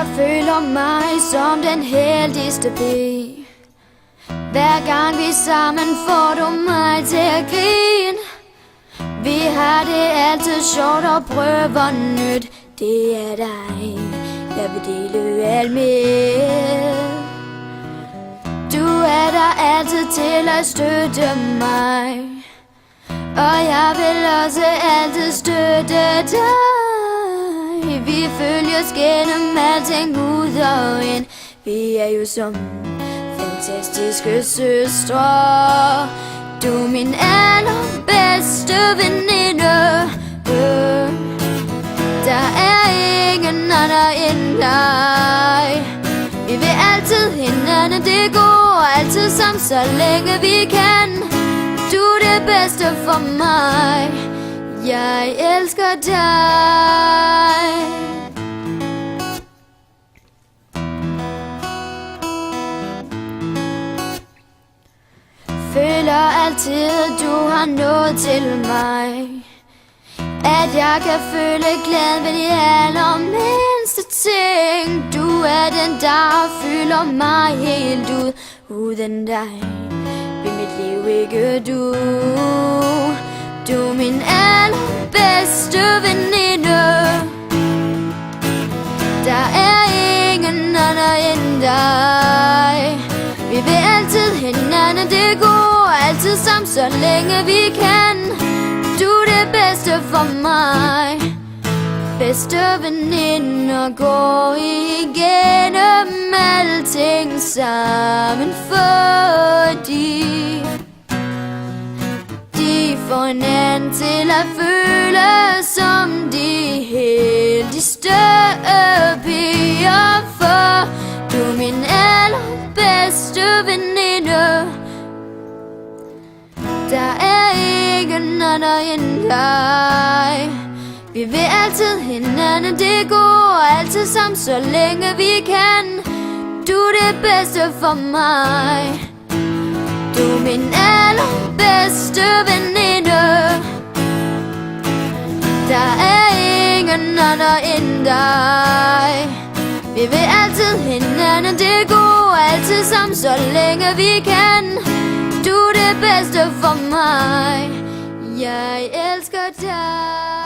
Jeg føler mig som den heldigste pige. Hver gang vi sammen får du mig til at grine. Vi har det altid sjovt og prøver nyt. Det er dig, jeg vil dele alt med. Du er der altid til at støtte mig, og jeg vil også altid støtte dig. Vi følges gennem alting ud og ind. Vi er jo som fantastiske søstre. Du er min allerbedste veninde. Der er ingen andre end dig. Vi vil altid hinanden, det går altid sammen, så længe vi kan. Du er det bedste for mig. Jeg elsker dig. Føler altid, du har nået til mig. At jeg kan føle glæde ved de allermindste ting. Du er den, der fylder mig helt ud. Uden dig vil mit liv ikke du. Du er min allerbedste veninde. Der er ingen anden end dig. Vi vil altid hinanden, det går altid sammen, så længe vi kan. Du er det bedste for mig. Bedste veninder går igennem alting sammen, fordi de får hinanden til at føle som de heldigste piger. For du er min allerbedste veninde. Der er ingen anden end dig. Vi vil altid hinanden, det går altid sammen, så længe vi kan. Du er det bedste for mig. Du er min allerbedste veninde. Der er ingen anden end dig. Vi vil altid hinanden, det går altid sammen, så længe vi kan. Du er det bedste for mig. Jeg elsker dig.